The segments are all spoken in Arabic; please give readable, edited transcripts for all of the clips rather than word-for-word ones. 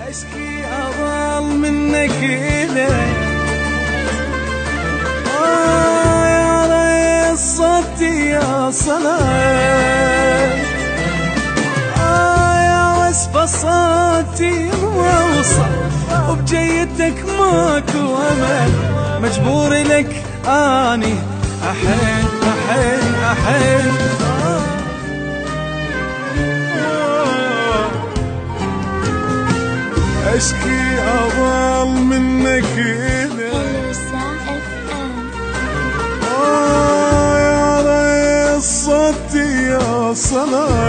اشكي اضل منك اليك يا ريت صوتي يا صلاة يا وصف صوتي ما وصل وبجيتك ماكو امل مجبور لك اني احن احن احن اشكي اضل منك اليك يا ريت صوتي يا صلاة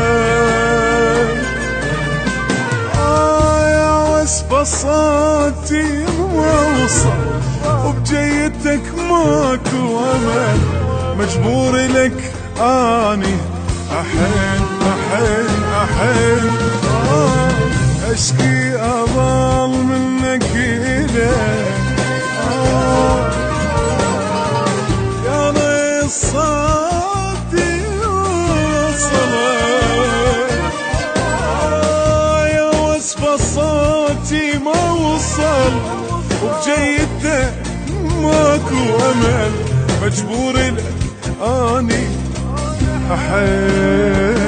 يا وصف صوتي ما وصل وبجيتك ماكو امل مجبور لك اني احن احن احن اشكي اضل منك اليك يا ريت صوتي وصلت يا وصف صوتي ما وصل وبجيته ماكو امل مجبور لك اني احن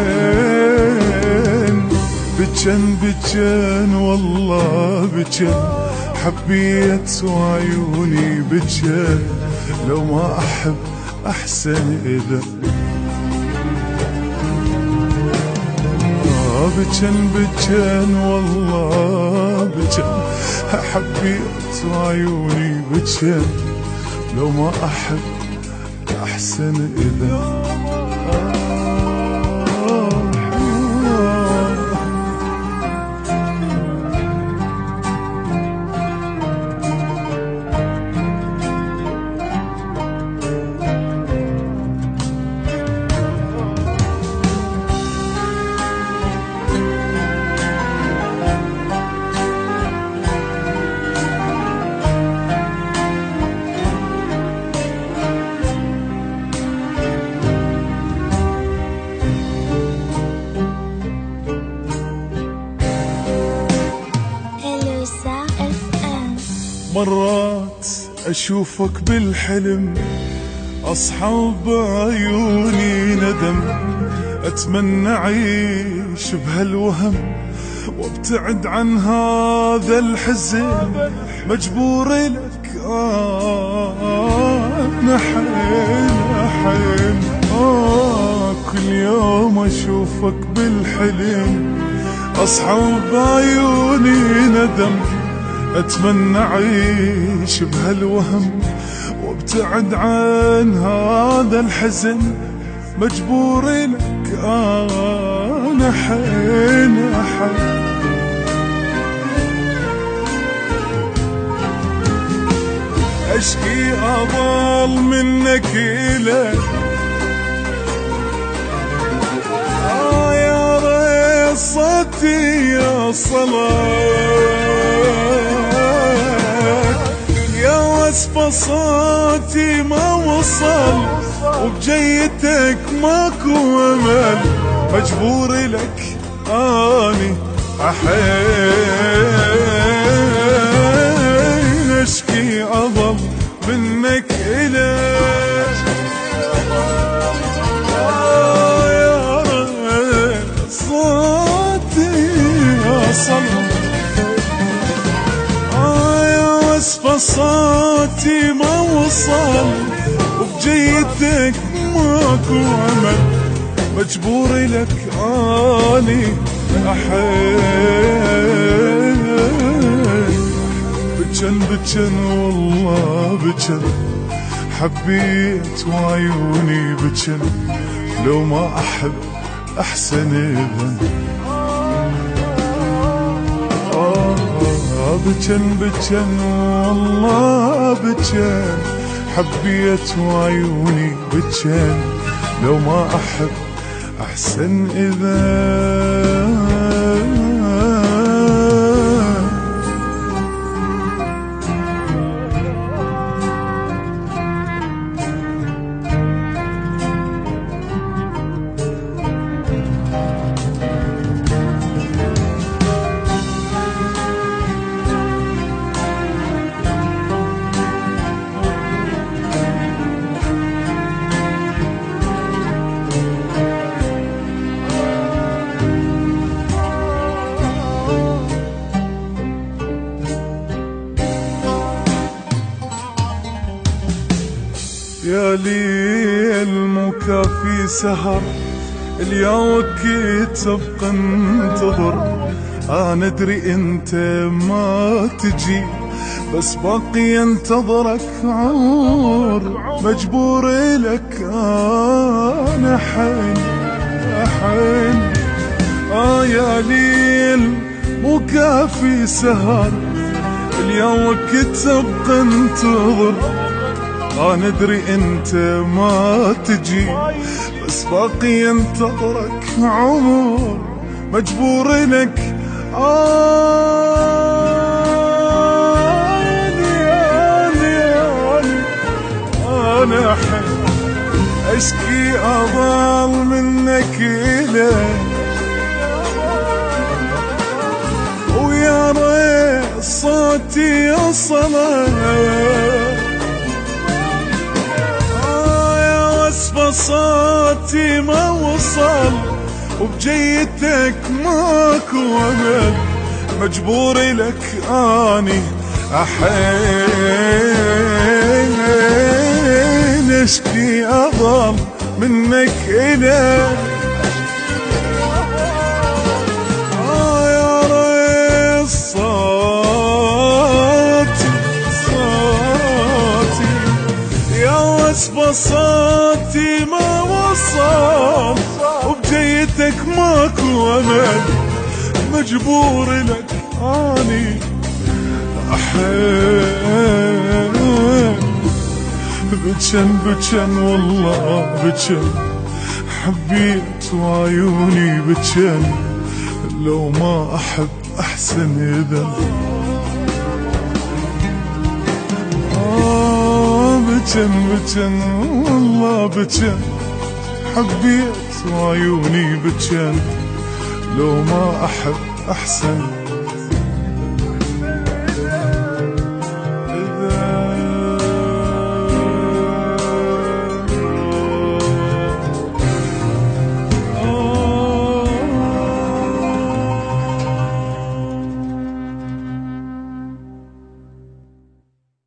بجن بجن والله بجن حبيت وعيوني بجن لو ما احب احسن اذا بجن بجن والله بجن حبيت وعيوني بجن لو ما احب احسن اذا مرات أشوفك بالحلم أصحى بعيوني ندم أتمنى أعيش بهالوهم وابتعد عن هذا الحزن مجبور لك أحن أحن كل يوم أشوفك بالحلم أصحى بعيوني ندم أتمنى أعيش بهالوهم وابتعد عن هذا الحزن مجبور لك أنا حين أحن أشكي أضل منك إليك يا ريت صوتي يا صلاة يا وصف صوتي ما وصل وبجيتك ماكو امل مجبور لك اني احن اشكي اضل منك اليك يا ريت صوتي يا صلاة وصف صوتي ما وصل وبجيتك ماكو امل مجبور لك اني احن بجن بجن والله بجن حبيت وعيوني بجن لو ما احب احسن اذا بجن بجن والله بجن حبيت وعيوني بجن لو ما احب احسن اذا يا ليل مكافي سهر اليوم تبقى انتظر. انا ادري انت ما تجي بس باقي انتظرك عمر، مجبور لك انا حين يا ليل مكافي سهر اليوم تبقى انتظر. انا ادري انت ما تجي بس باقي انتظرك عمر، مجبور لك أنا حين أشكي أضل منك إليك، ويا ريت صوتي يوصلك يا وصفة صوتي ما وصل وبجيتك ماكو أمل، مجبور لك أني أحين أشكي أضل منك إليك. يا ريت صوتي يا وصفة صوتي ما وصل وبجيتك ماكو أمل، مجبور لك أني أحين. بجن والله بجن حبيت وعيوني بجن، لو ما أحب أحسن إذا بجن والله بجن حبيت وعيوني بجن، لو ما أحب أحسن